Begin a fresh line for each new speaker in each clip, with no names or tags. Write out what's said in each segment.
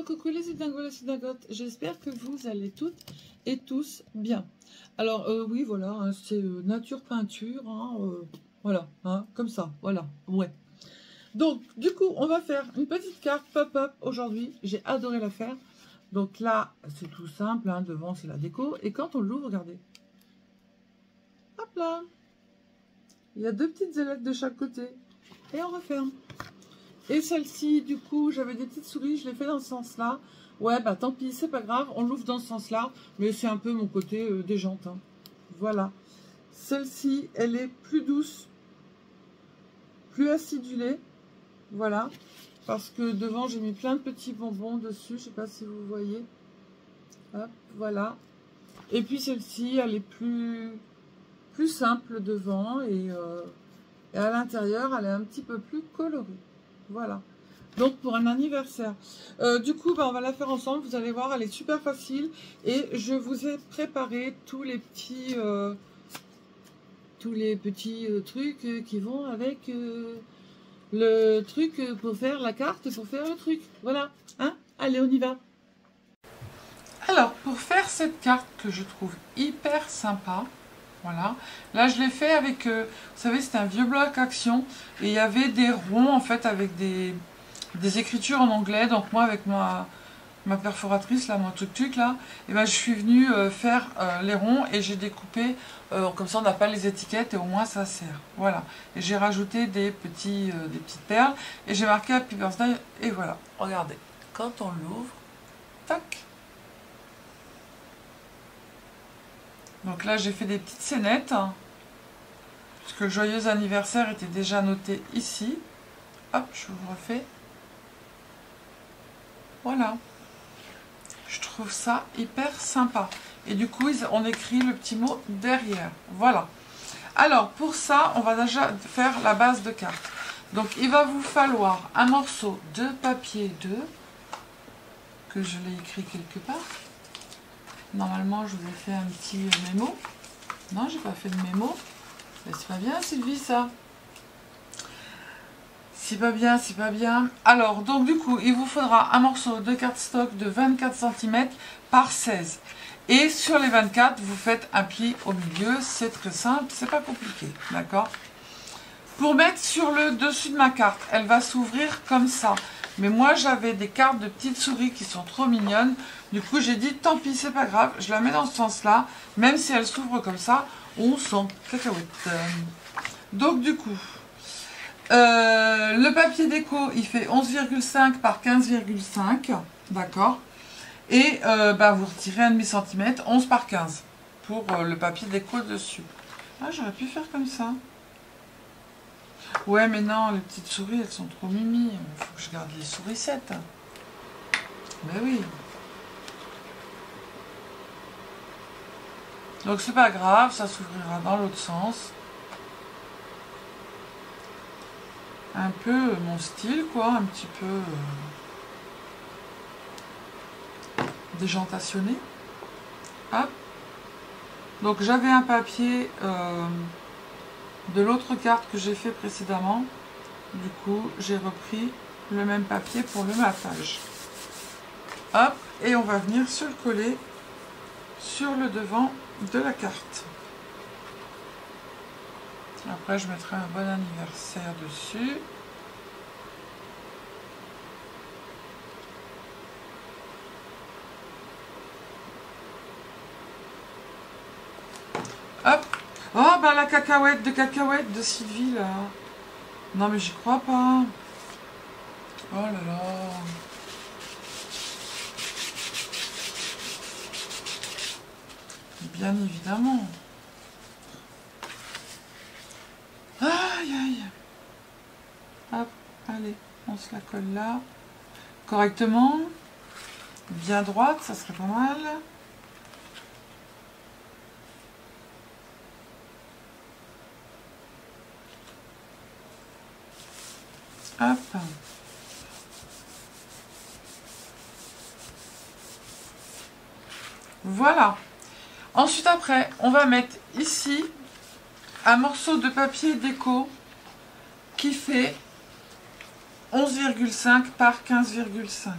coucou les cidingos, les cidagotes. J'espère que vous allez toutes et tous bien. Alors, oui, voilà, hein, c'est nature peinture, hein, voilà, hein, comme ça, voilà, ouais. Donc, du coup, on va faire une petite carte pop-up aujourd'hui. J'ai adoré la faire. Donc là, c'est tout simple, hein, devant, c'est la déco. Et quand on l'ouvre, regardez. Hop là. Il y a deux petites ailettes de chaque côté. Et on referme. Et celle-ci, du coup, j'avais des petites souris, je l'ai fait dans ce sens-là. Ouais, bah tant pis, c'est pas grave, on l'ouvre dans ce sens-là. Mais c'est un peu mon côté déjante. Hein. Voilà. Celle-ci, elle est plus douce, plus acidulée. Voilà. Parce que devant, j'ai mis plein de petits bonbons dessus. Je sais pas si vous voyez. Hop, voilà. Et puis celle-ci, elle est plus simple devant. Et à l'intérieur, elle est un petit peu plus colorée. Voilà. Donc pour un anniversaire. Du coup, bah, on va la faire ensemble. Vous allez voir, elle est super facile. Et je vous ai préparé tous les petits trucs qui vont avec le truc pour faire la carte, pour faire le truc. Voilà. Hein? Allez, on y va. Alors, pour faire cette carte que je trouve hyper sympa, voilà. Là, je l'ai fait avec, vous savez, c'était un vieux bloc Action. Et il y avait des ronds, en fait, avec des écritures en anglais. Donc, moi, avec ma perforatrice, là, mon truc là, et ben, je suis venue faire les ronds et j'ai découpé, comme ça, on n'a pas les étiquettes et au moins, ça sert. Voilà. Et j'ai rajouté des petites perles et j'ai marqué Happy Birthday. Et voilà. Regardez. Quand on l'ouvre, tac. Donc là, j'ai fait des petites scénettes, hein, parce que le joyeux anniversaire était déjà noté ici. Hop, je vous refais. Voilà. Je trouve ça hyper sympa. Et du coup, on écrit le petit mot derrière. Voilà. Alors, pour ça, on va déjà faire la base de carte. Donc, il va vous falloir un morceau de papier 2, que je l'ai écrit quelque part. Normalement, je vous ai fait un petit mémo. Non, j'ai pas fait de mémo. Mais c'est pas bien, Sylvie, ça. C'est pas bien, c'est pas bien. Alors, donc du coup, il vous faudra un morceau de cardstock de 24 cm par 16. Et sur les 24, vous faites un pli au milieu. C'est très simple, c'est pas compliqué. D'accord? Pour mettre sur le dessus de ma carte, elle va s'ouvrir comme ça. Mais moi, j'avais des cartes de petites souris qui sont trop mignonnes. Du coup, j'ai dit, tant pis, c'est pas grave. Je la mets dans ce sens-là. Même si elle s'ouvre comme ça, on s'en cacahuète. Donc, du coup, le papier déco, il fait 11,5 par 15,5. D'accord. Et bah, vous retirez 1,5 cm, 11 par 15. Pour le papier déco dessus. Ah, j'aurais pu faire comme ça. Ouais, mais non, les petites souris, elles sont trop mimi. Il faut que je garde les sourissettes. Mais oui. Donc, c'est pas grave, ça s'ouvrira dans l'autre sens. Un peu mon style, quoi. Un petit peu déjantationné. Hop. Donc, j'avais un papier... de l'autre carte que j'ai fait précédemment. Du coup, j'ai repris le même papier pour le mappage. Hop, et on va venir se le coller sur le devant de la carte. Après, je mettrai un bon anniversaire dessus. Hop. Oh, bah la cacahuète de Sylvie, là. Non, mais j'y crois pas. Oh là là. Bien évidemment. Aïe, aïe. Hop, allez, on se la colle là. Correctement. Bien droite, ça serait pas mal. Hop. Voilà. Ensuite, après, on va mettre ici un morceau de papier déco qui fait 11,5 par 15,5.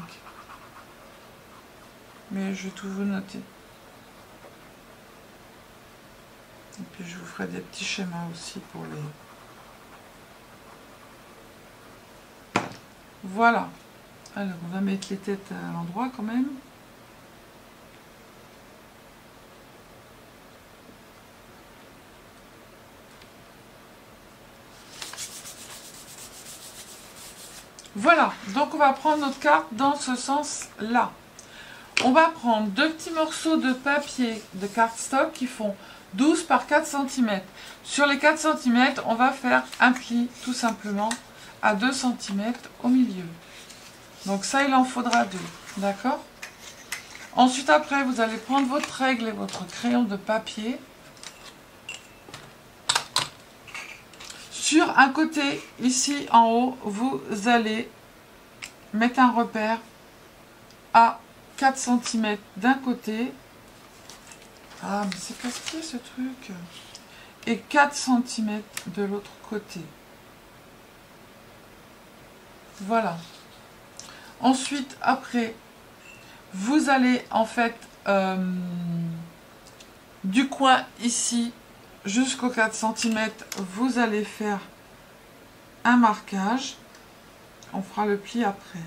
Mais je vais tout vous noter. Et puis je vous ferai des petits schémas aussi pour les... Voilà. Alors, on va mettre les têtes à l'endroit quand même. Voilà, donc on va prendre notre carte dans ce sens-là. On va prendre 2 petits morceaux de papier de cardstock qui font 12 par 4 cm. Sur les 4 cm, on va faire un pli tout simplement à 2 cm au milieu. Donc ça, il en faudra 2, d'accord? Ensuite, après, vous allez prendre votre règle et votre crayon de papier. Sur un côté, ici en haut, vous allez mettre un repère à 4 cm d'un côté. Ah, mais c'est casse-pied ce truc. Et 4 cm de l'autre côté. Voilà. Ensuite, après, vous allez en fait du coin ici jusqu'aux 4 cm, vous allez faire un marquage. On fera le pli après.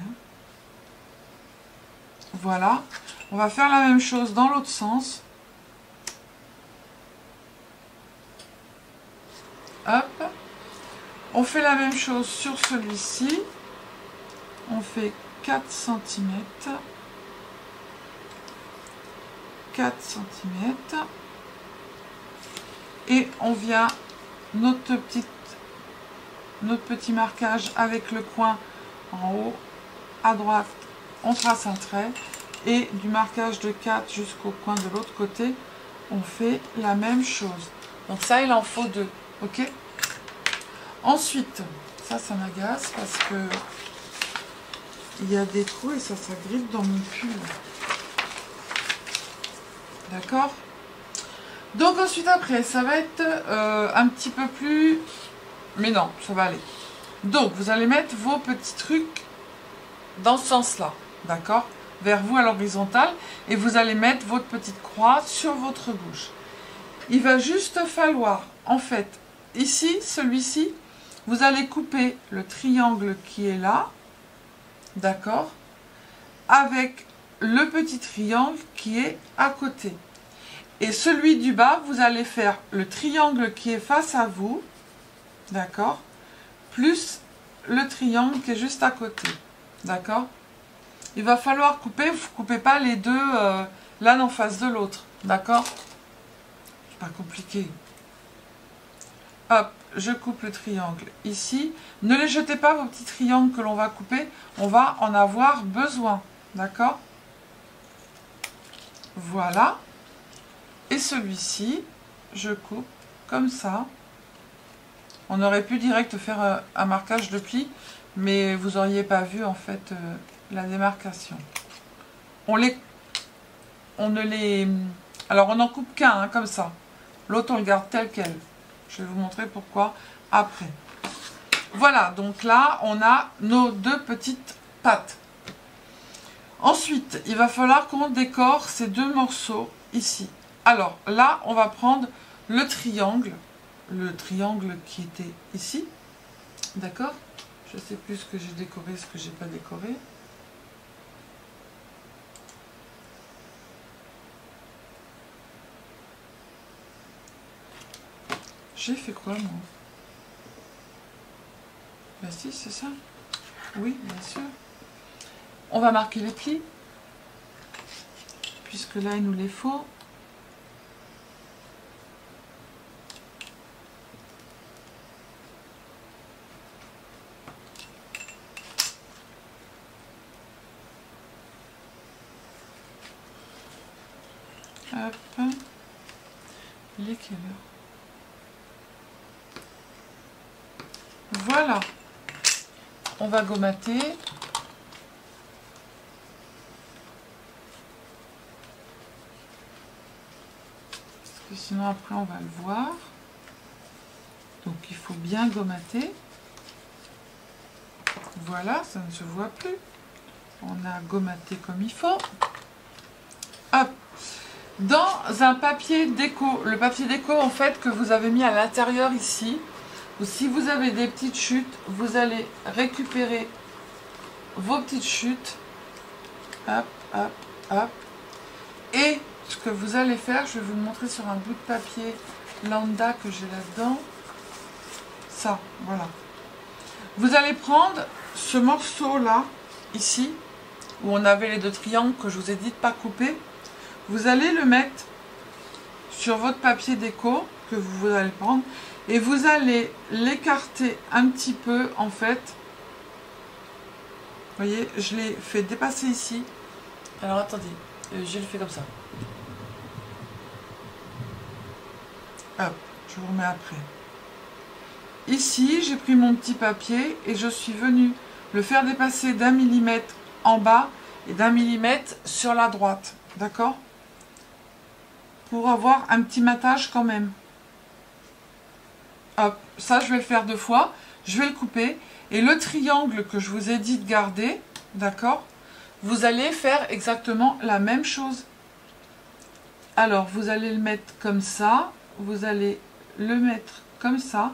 Voilà. On va faire la même chose dans l'autre sens. Hop. On fait la même chose sur celui-ci. On fait 4 cm. 4 cm. Et on vient notre petit marquage avec le coin en haut, à droite, on trace un trait. Et du marquage de 4 jusqu'au coin de l'autre côté, on fait la même chose. Donc ça, il en faut 2. Ok? Ensuite, ça m'agace parce que il y a des trous et ça grippe dans mon pull. D'accord? Donc ensuite après, ça va être un petit peu plus... Mais non, ça va aller. Donc, vous allez mettre vos petits trucs dans ce sens-là. D'accord? Vers vous à l'horizontale. Et vous allez mettre votre petite croix sur votre gauche. Il va juste falloir, en fait, ici, celui-ci, vous allez couper le triangle qui est là. D'accord? Avec le petit triangle qui est à côté. Et celui du bas, vous allez faire le triangle qui est face à vous, d'accord, plus le triangle qui est juste à côté, d'accord. Il va falloir couper, vous ne coupez pas les deux l'un en face de l'autre, d'accord. C'est pas compliqué. Hop, je coupe le triangle ici. Ne les jetez pas, vos petits triangles que l'on va couper, on va en avoir besoin, d'accord. Voilà. Et celui-ci, je coupe comme ça. On aurait pu direct faire un marquage de pli, mais vous n'auriez pas vu en fait la démarcation. On ne les... Alors on n'en coupe qu'un, hein, comme ça. L'autre on le garde tel quel. Je vais vous montrer pourquoi après. Voilà, donc là on a nos 2 petites pattes. Ensuite, il va falloir qu'on décore ces 2 morceaux ici. Alors là, on va prendre le triangle qui était ici, d'accord? Je sais plus ce que j'ai décoré, ce que j'ai pas décoré. J'ai fait quoi, moi? Ben si, c'est ça. Oui, bien sûr. On va marquer les plis, puisque là, il nous les faut. Hop. Il est quelle heure? Voilà. On va gommater. Parce que sinon après on va le voir. Donc il faut bien gommater. Voilà, ça ne se voit plus. On a gommaté comme il faut. Dans un papier déco, le papier déco en fait que vous avez mis à l'intérieur ici, ou si vous avez des petites chutes, vous allez récupérer vos petites chutes. Hop, hop, hop. Et ce que vous allez faire, je vais vous le montrer sur un bout de papier lambda que j'ai là-dedans. Ça, voilà. Vous allez prendre ce morceau-là, ici, où on avait les deux triangles que je vous ai dit de ne pas couper. Vous allez le mettre sur votre papier déco que vous allez prendre et vous allez l'écarter un petit peu en fait. Vous voyez, je l'ai fait dépasser ici. Alors attendez, je le fais comme ça. Hop, je vous remets après. Ici, j'ai pris mon petit papier et je suis venue le faire dépasser d'1 millimètre en bas et d'1 millimètre sur la droite. D'accord ? Pour avoir un petit matage quand même. Hop, ça je vais le faire 2 fois. Je vais le couper. Et le triangle que je vous ai dit de garder, d'accord, vous allez faire exactement la même chose. Alors, vous allez le mettre comme ça. Vous allez le mettre comme ça.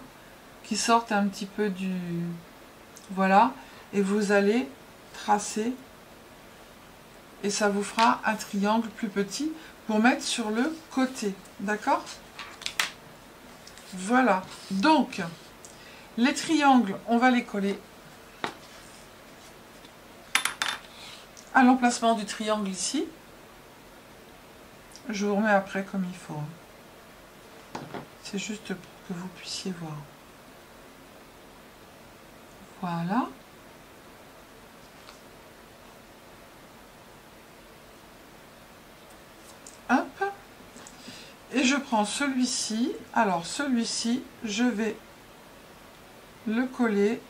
Qui sorte un petit peu du... Voilà. Et vous allez tracer. Et ça vous fera un triangle plus petit pour mettre sur le côté. D'accord? Voilà. Donc, les triangles, on va les coller à l'emplacement du triangle ici. Je vous remets après comme il faut. C'est juste pour que vous puissiez voir. Voilà. Hop. Et je prends celui-ci. Alors celui-ci, je vais le coller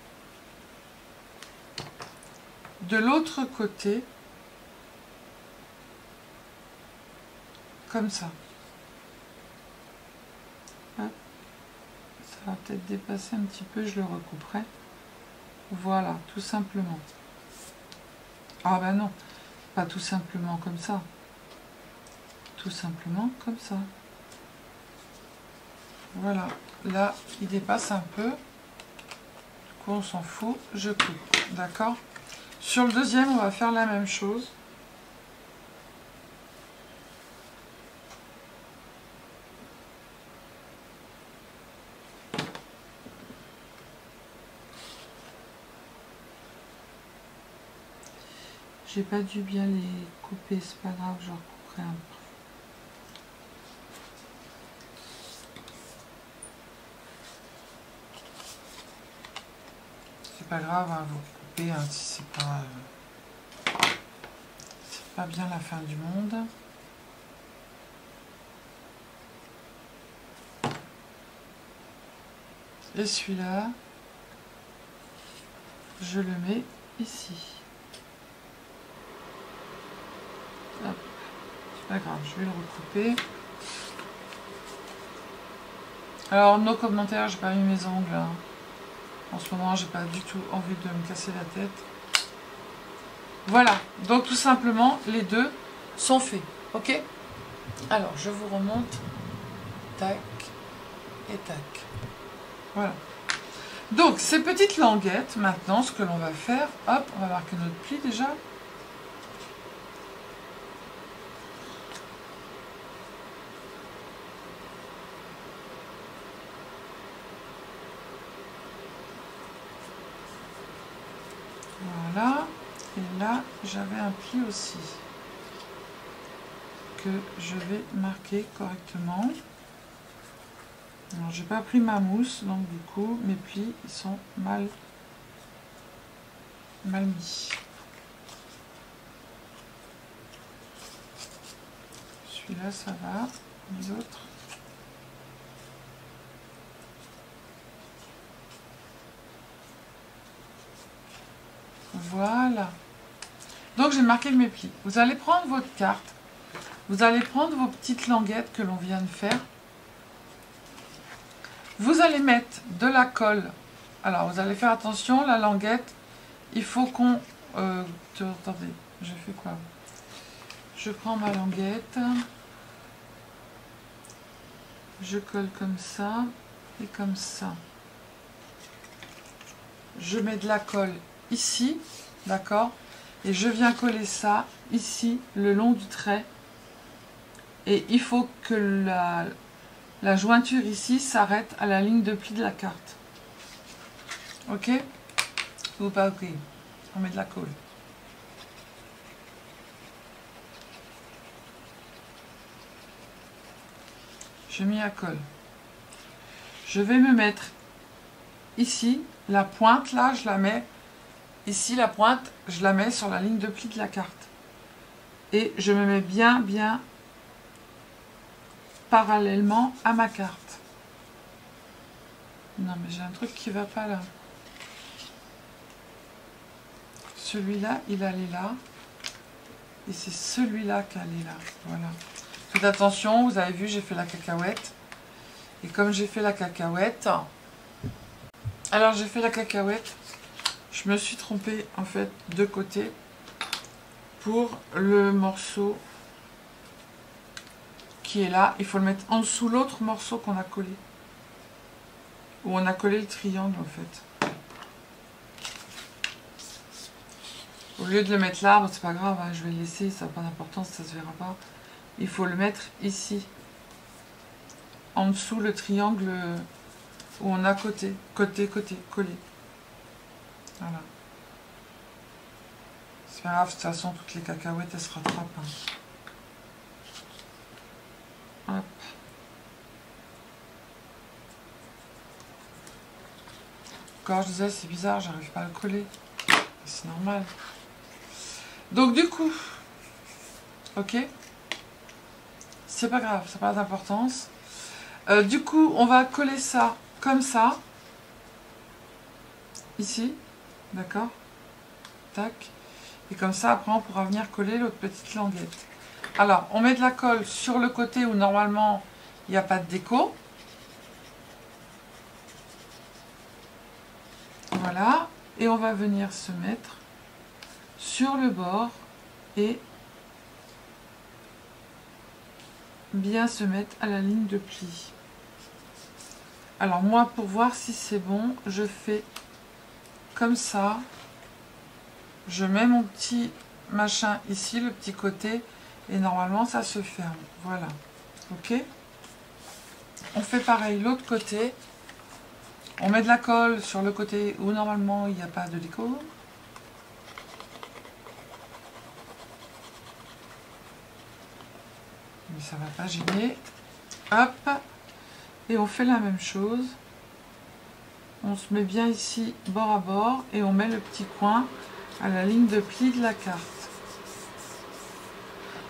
de l'autre côté. Comme ça. Hop. Ça va peut-être dépasser un petit peu, je le recouperai. Voilà, tout simplement. Ah ben non, pas tout simplement comme ça. Tout simplement comme ça. Voilà, là, il dépasse un peu. Du coup, on s'en fout, je coupe. D'accord? Sur le deuxième, on va faire la même chose. J'ai pas dû bien les couper, c'est pas grave, je recouperai un peu. C'est pas grave, hein, vous coupez hein, si c'est pas bien la fin du monde. Et celui-là, je le mets ici. Hop. C'est pas grave, je vais le recouper. Alors, nos commentaires, j'ai pas mis mes ongles. Hein. En ce moment, j'ai pas du tout envie de me casser la tête. Voilà, donc tout simplement, les deux sont faits. Ok? Alors, je vous remonte. Tac et tac. Voilà. Donc, ces petites languettes, maintenant, ce que l'on va faire, hop, on va marquer notre pli déjà. Voilà. Et là, j'avais un pli aussi que je vais marquer correctement. Alors, j'ai pas pris ma mousse, donc du coup, mes plis, ils sont mal mis. Celui-là, ça va. Les autres. Voilà. Donc, j'ai marqué mes plis. Vous allez prendre votre carte. Vous allez prendre vos petites languettes que l'on vient de faire. Vous allez mettre de la colle. Alors, vous allez faire attention, la languette, il faut qu'on... attendez, je fais quoi? Je prends ma languette. Je colle comme ça et comme ça. Je mets de la colle ici, d'accord? Et je viens coller ça ici, le long du trait. Et il faut que la jointure ici s'arrête à la ligne de pli de la carte. Ok? Ou pas ok? On met de la colle. Je mets la colle. Je vais me mettre ici, la pointe là, je la mets ici, la pointe, je la mets sur la ligne de pli de la carte. Et je me mets bien parallèlement à ma carte. Non mais j'ai un truc qui va pas là. Celui-là, il allait là. Et c'est celui-là qui allait là. Voilà. Faites attention, vous avez vu, j'ai fait la cacahuète. Et comme j'ai fait la cacahuète, alors j'ai fait la cacahuète, je me suis trompée en fait de côté pour le morceau qui est là. Il faut le mettre en dessous l'autre morceau qu'on a collé. Où on a collé le triangle en fait. Au lieu de le mettre là, bon, c'est pas grave, hein, je vais le laisser, ça n'a pas d'importance, ça se verra pas. Il faut le mettre ici. En dessous le triangle où on a côté, collé. Voilà. C'est pas grave, de toute façon, toutes les cacahuètes, elles se rattrapent. Hein. Hop. Encore, je disais, c'est bizarre, j'arrive pas à le coller. C'est normal. Donc, du coup, ok, c'est pas grave, ça n'a pas d'importance. Du coup, on va coller ça comme ça. Ici. D'accord? Tac. Et comme ça, après, on pourra venir coller l'autre petite languette. Alors, on met de la colle sur le côté où normalement, il n'y a pas de déco. Voilà. Et on va venir se mettre sur le bord et bien se mettre à la ligne de pli. Alors moi, pour voir si c'est bon, je fais comme ça. Je mets mon petit machin ici, le petit côté, et normalement ça se ferme. Voilà. Ok? On fait pareil l'autre côté. On met de la colle sur le côté où normalement il n'y a pas de déco. Mais ça va pas gêner. Hop. Et on fait la même chose. On se met bien ici, bord à bord, et on met le petit coin à la ligne de pli de la carte.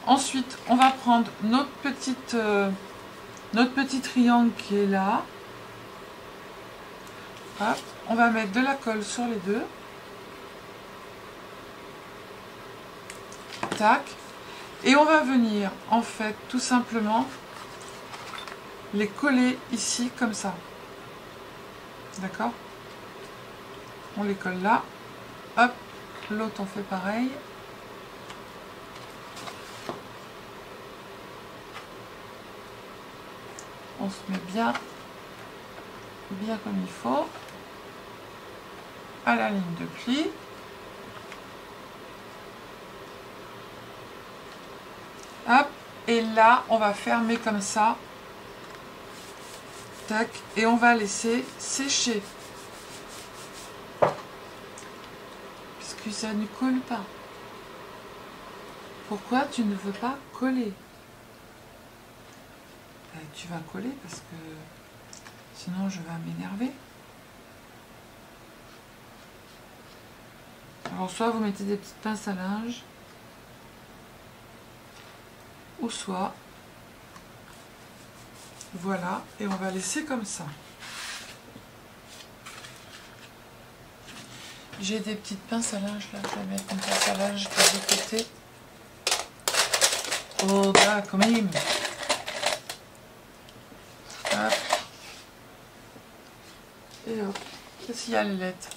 Ensuite, on va prendre notre petit triangle qui est là. Hop. On va mettre de la colle sur les deux. Tac. Et on va venir, en fait, tout simplement, les coller ici, comme ça. D'accord? On les colle là. Hop. L'autre, on fait pareil. On se met bien comme il faut. À la ligne de pli. Hop. Et là, on va fermer comme ça. Tac. Et on va laisser sécher. Puisque ça ne colle pas. Pourquoi tu ne veux pas coller? Tu vas coller parce que sinon je vais m'énerver. Alors soit vous mettez des petites pinces à linge, ou soit voilà, et on va laisser comme ça. J'ai des petites pinces à linge là, je vais mettre une pince à linge de l'autre côté. Oh bah quand même. Hop. Et hop. Qu'est-ce qu'il y a les lettres?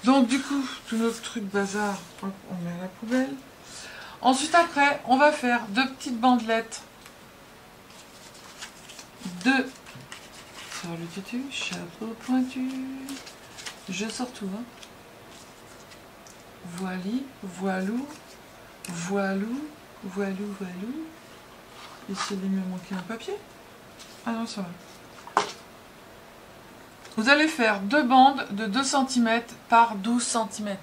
Donc du coup, tout notre truc bazar, hop, on met à la poubelle. Ensuite après, on va faire deux petites bandelettes 2 sur le tutu, chapeau pointu. Je sors tout, hein. Voili, voilou, voilou, voilou, voilou. Ici, il me manquait un papier. Ah non, ça va. Vous allez faire 2 bandes de 2 cm par 12 cm.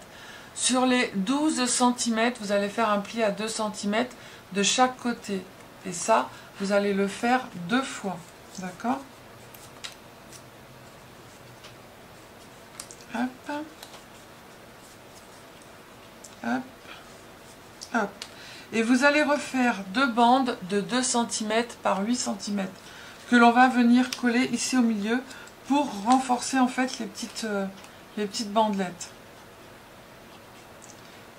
Sur les 12 cm, vous allez faire un pli à 2 cm de chaque côté. Et ça, vous allez le faire 2 fois. D'accord? Hop. Hop. Hop. Et vous allez refaire 2 bandes de 2 cm par 8 cm que l'on va venir coller ici au milieu pour renforcer en fait les petites bandelettes.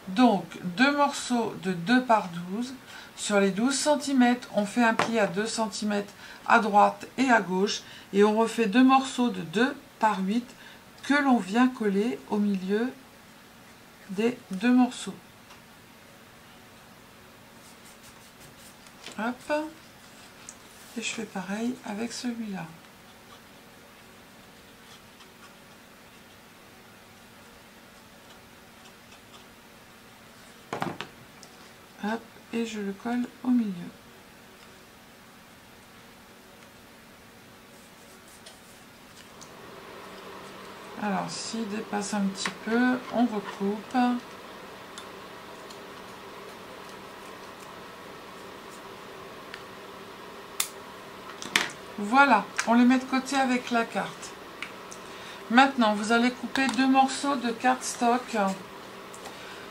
Donc 2 morceaux de 2 par 12. Sur les 12 cm, on fait un pli à 2 cm à droite et à gauche. Et on refait 2 morceaux de 2 par 8 que l'on vient coller au milieu des 2 morceaux. Hop. Et je fais pareil avec celui-là. Hop, et je le colle au milieu. Alors, s'il dépasse un petit peu, on recoupe. Voilà, on les met de côté avec la carte. Maintenant, vous allez couper 2 morceaux de cardstock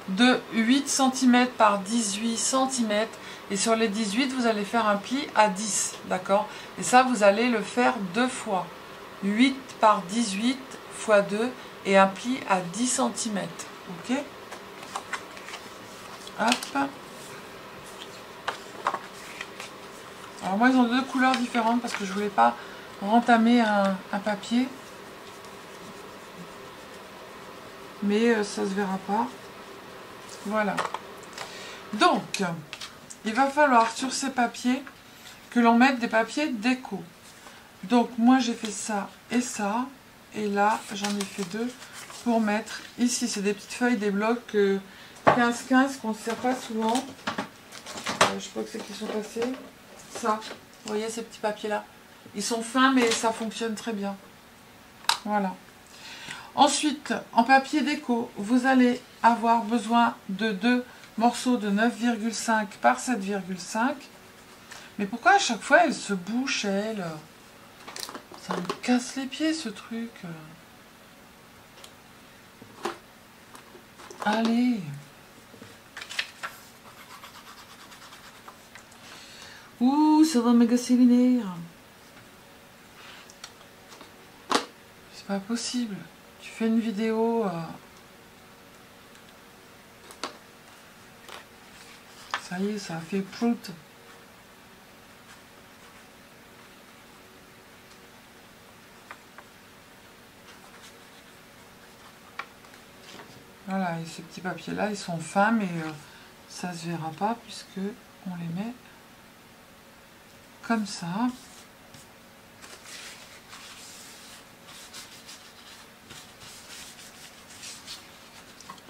de 8 cm par 18 cm. Et sur les 18, vous allez faire un pli à 10, d'accord? Et ça, vous allez le faire 2 fois. 8 par 18 fois 2 et un pli à 10 cm. Ok? Hop. Alors moi, ils ont 2 couleurs différentes parce que je voulais pas rentamer un papier. Mais ça se verra pas. Voilà. Donc, il va falloir sur ces papiers que l'on mette des papiers déco. Donc, moi, j'ai fait ça et ça. Et là, j'en ai fait 2 pour mettre ici. C'est des petites feuilles, des blocs 15-15 qu'on ne sert pas souvent. Je sais pas que c'est qui sont passés. Ça, vous voyez ces petits papiers-là. Ils sont fins, mais ça fonctionne très bien. Voilà. Ensuite, en papier déco, vous allez avoir besoin de 2 morceaux de 9,5 par 7,5. Mais pourquoi à chaque fois elle se bouche, elle? Ça me casse les pieds ce truc. Allez. Ouh, ça va me gasser les nerfs. C'est pas possible. Tu fais une vidéo... Ça y est, ça a fait prout. Voilà, et ces petits papiers-là, ils sont fins, mais ça se verra pas puisque on les met comme ça.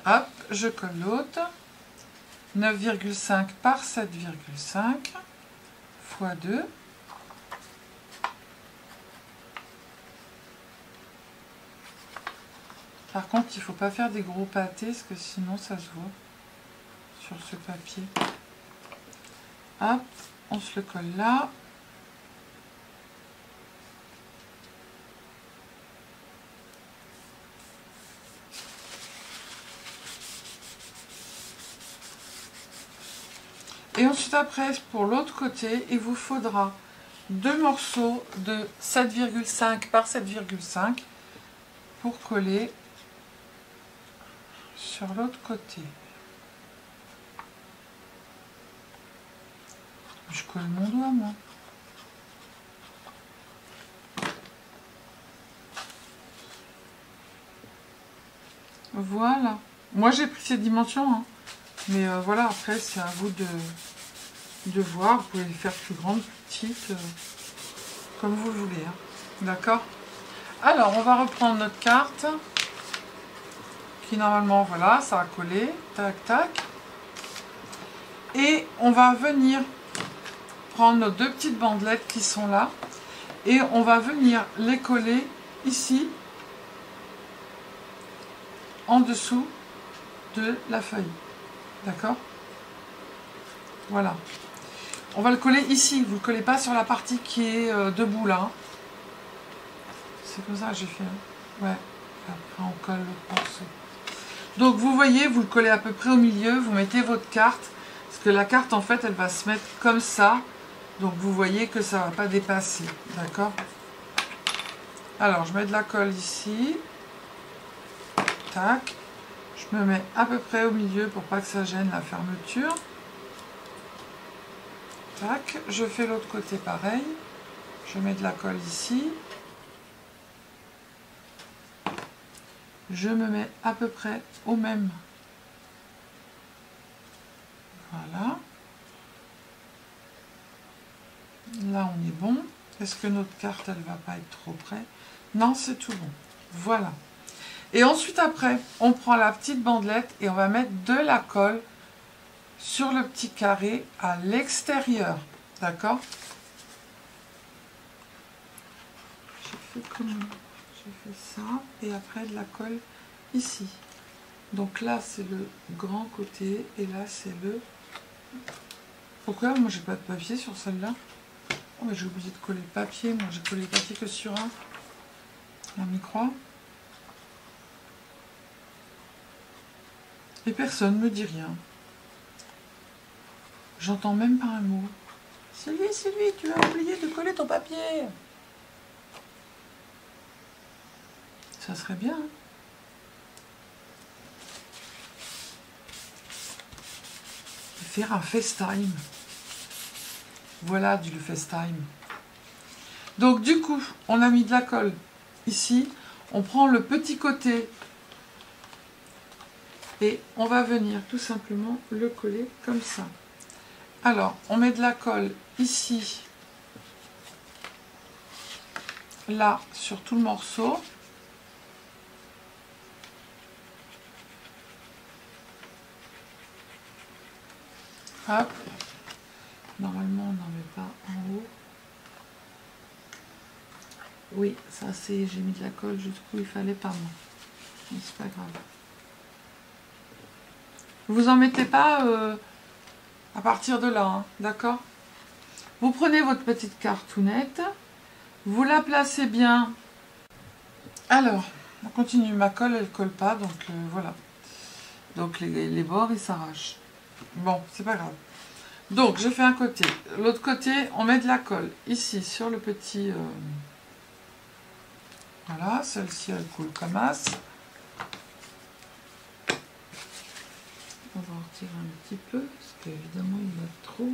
Hop, je colle l'autre. 9,5 par 7,5 fois 2. Par contre, il ne faut pas faire des gros pâtés parce que sinon ça se voit sur ce papier. Hop, on se le colle là. Et ensuite après, pour l'autre côté, il vous faudra 2 morceaux de 7,5 par 7,5 pour coller sur l'autre côté. Je colle mon doigt, moi. Voilà. Moi, j'ai pris ces dimensions, hein. Mais voilà, après, c'est à vous de voir. Vous pouvez les faire plus grandes, plus petites. comme vous le voulez. Hein. D'accord? Alors, on va reprendre notre carte. Qui normalement, voilà, ça a collé. Tac, tac. Et on va venir prendre nos deux petites bandelettes qui sont là. Et on va venir les coller ici. En dessous de la feuille. D'accord? Voilà. On va le coller ici. Vous ne le collez pas sur la partie qui est debout là. C'est comme ça que j'ai fait. Hein. Ouais. Après on colle le morceau. Donc vous voyez, vous le collez à peu près au milieu. Vous mettez votre carte. Parce que la carte en fait elle va se mettre comme ça. Donc vous voyez que ça ne va pas dépasser. D'accord? Alors je mets de la colle ici. Tac. Je me mets à peu près au milieu pour pas que ça gêne la fermeture. Tac. Je fais l'autre côté pareil. Je mets de la colle ici. Je me mets à peu près au même. Voilà. Là on est bon. Est-ce que notre carte elle va pas être trop près? Non, c'est tout bon. Voilà. Et ensuite après, on prend la petite bandelette et on va mettre de la colle sur le petit carré à l'extérieur. D'accord? J'ai fait comment? J'ai fait ça et après de la colle ici. Donc là c'est le grand côté et là c'est le... Pourquoi moi j'ai pas de papier sur celle-là? Oh mais j'ai oublié de coller le papier. Moi j'ai collé le papier que sur un. On y croit. Et personne ne me dit rien. J'entends même pas un mot. Sylvie, Sylvie, tu as oublié de coller ton papier. Ça serait bien. Hein? Faire un FaceTime. Voilà du FaceTime. Donc du coup, on a mis de la colle ici. On prend le petit côté et on va venir tout simplement le coller comme ça. Alors, on met de la colle ici, là, sur tout le morceau. Hop. Normalement, on n'en met pas en haut. Oui, ça c'est... J'ai mis de la colle jusqu'où il fallait pas, moi. Mais c'est pas grave. Vous en mettez pas à partir de là, hein, d'accord? Vous prenez votre petite cartounette, vous la placez bien. Alors, on continue. Ma colle, elle colle pas, donc voilà. Donc les bords, ils s'arrachent. Bon, c'est pas grave. Donc, j'ai fait un côté. L'autre côté, on met de la colle ici, sur le petit... Voilà, celle-ci, elle coule comme as. On va en retirer un petit peu, parce qu'évidemment, il y a trop.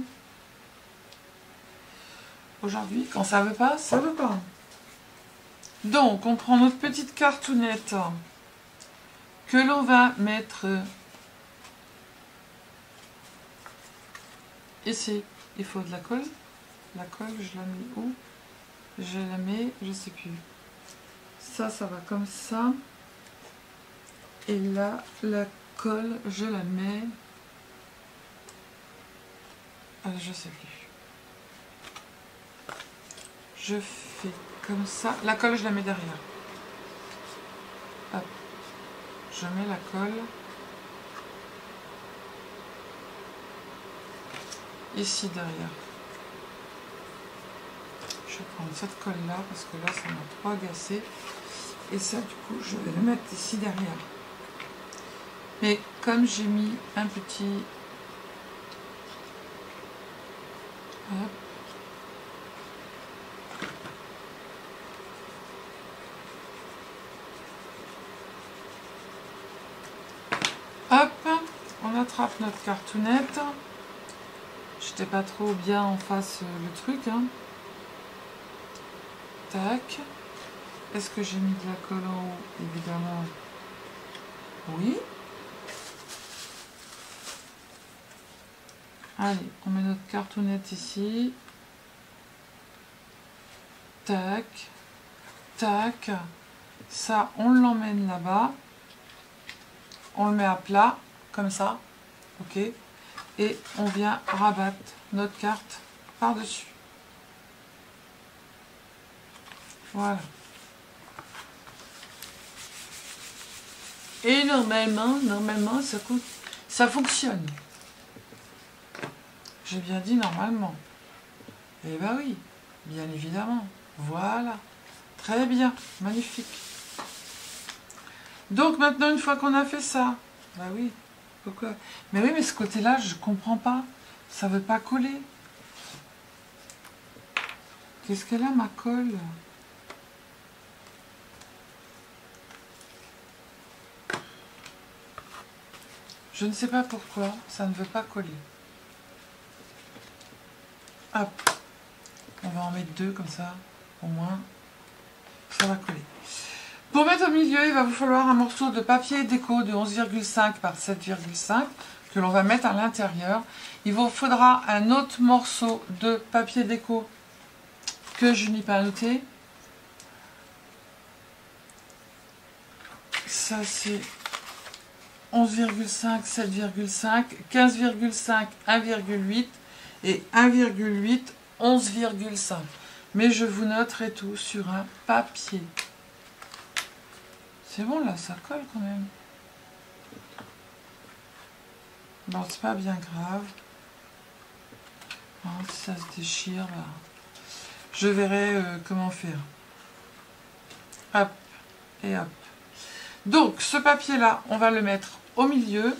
Aujourd'hui, quand ça veut pas, ça veut pas. Donc, on prend notre petite cartounette que l'on va mettre ici. Il faut de la colle. La colle, je la mets où? Je la mets, je sais plus. Ça va comme ça. Et là, la colle, je la mets... je sais plus. Je fais comme ça. La colle, je la mets derrière. Hop. Je mets la colle. Ici, derrière. Je vais prendre cette colle-là, parce que là, ça m'a trop agacé. Et ça, du coup, je vais le mettre ici derrière. Mais comme j'ai mis un petit... Hop. Hop, on attrape notre cartounette. J'étais pas trop bien en face le truc. Hein. Tac. Est-ce que j'ai mis de la colle en haut? Évidemment. Oui. Allez, on met notre cartounette ici. tac, tac. Ça, on l'emmène là-bas. On le met à plat, comme ça. Ok. Et on vient rabattre notre carte par-dessus. Voilà. Et normalement, ça fonctionne. J'ai bien dit normalement. Eh ben oui, bien évidemment. Voilà. Très bien, magnifique. Donc maintenant, une fois qu'on a fait ça, bah oui, pourquoi? Mais oui, mais ce côté-là, je comprends pas. Ça veut pas coller. Qu'est-ce qu'elle a, ma colle? Je ne sais pas pourquoi, ça ne veut pas coller. Hop. On va en mettre deux comme ça, au moins, ça va coller. Pour mettre au milieu, il va vous falloir un morceau de papier déco de 11,5 par 7,5 que l'on va mettre à l'intérieur. Il vous faudra un autre morceau de papier déco que je n'ai pas noté. Ça c'est 11,5, 7,5, 15,5, 1,8 et 1,8, 11,5. Mais je vous noterai tout sur un papier. C'est bon là, ça colle quand même. Bon, c'est pas bien grave. Hein, si ça se déchire, là, je verrai comment faire. Hop, et hop. Donc, ce papier-là, on va le mettre au milieu.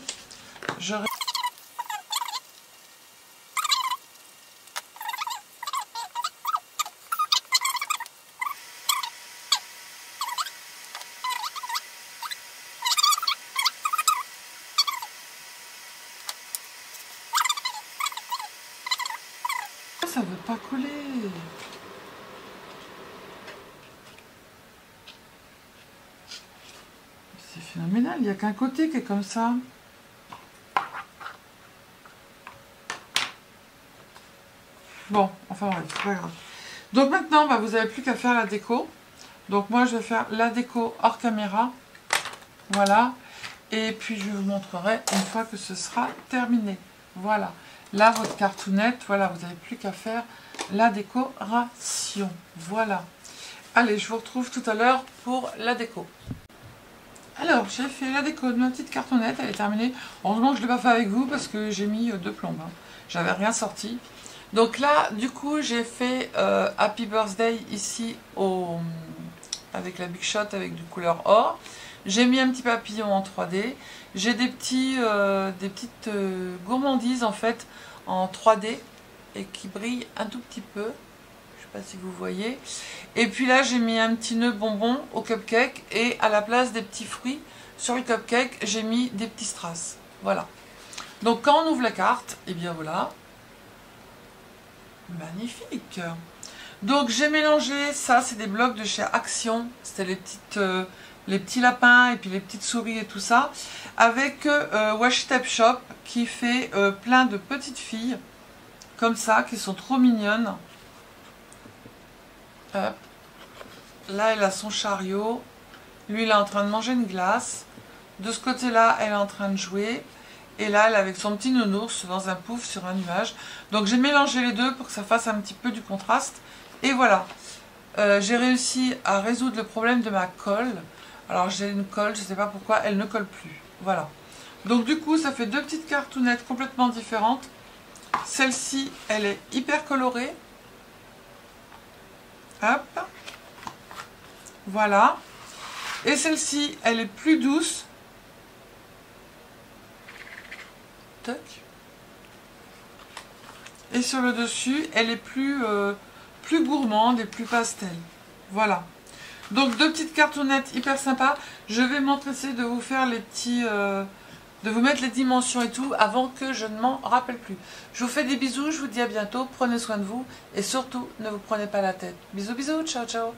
Ça veut pas coller. C'est phénoménal, il n'y a qu'un côté qui est comme ça. Bon, enfin bref, c'est pas grave. Donc maintenant, bah, vous n'avez plus qu'à faire la déco. Donc moi, je vais faire la déco hors caméra. Voilà. Et puis, je vous montrerai une fois que ce sera terminé. Voilà. Là, votre cartoonette, voilà, vous n'avez plus qu'à faire la décoration. Voilà. Allez, je vous retrouve tout à l'heure pour la déco. Alors, j'ai fait la déco de ma petite cartonnette, elle est terminée. Heureusement que je ne l'ai pas fait avec vous parce que j'ai mis deux plombes. Hein. J'avais rien sorti. Donc là, du coup, j'ai fait Happy Birthday ici avec la Big Shot avec du couleur or. J'ai mis un petit papillon en 3D. J'ai des petites gourmandises en fait en 3D et qui brillent un tout petit peu. Je sais pas si vous voyez. Et puis là, j'ai mis un petit nœud bonbon au cupcake et à la place des petits fruits sur le cupcake, j'ai mis des petits strass. Voilà. Donc quand on ouvre la carte, et bien voilà. Magnifique. Donc j'ai mélangé, ça c'est des blocs de chez Action. C'était les petits lapins et puis les petites souris et tout ça. Avec Washi Tape Shop qui fait plein de petites filles. Comme ça, qui sont trop mignonnes. Hop. Là, elle a son chariot. Lui, il est en train de manger une glace. De ce côté-là, elle est en train de jouer. Et là, elle est avec son petit nounours dans un pouf sur un nuage. Donc, j'ai mélangé les deux pour que ça fasse un petit peu du contraste. Et voilà. J'ai réussi à résoudre le problème de ma colle. Alors, j'ai une colle, je ne sais pas pourquoi, elle ne colle plus. Voilà. Donc, du coup, ça fait deux petites cartoonettes complètement différentes. Celle-ci, elle est hyper colorée. Hop. Voilà. Et celle-ci, elle est plus douce. Toc. Et sur le dessus, elle est plus gourmande et plus pastel. Voilà. Donc, deux petites cartoonettes hyper sympas. Je vais m'empresser de vous faire les petits... de vous mettre les dimensions et tout avant que je ne m'en rappelle plus. Je vous fais des bisous, je vous dis à bientôt, prenez soin de vous et surtout ne vous prenez pas la tête. Bisous bisous, ciao ciao.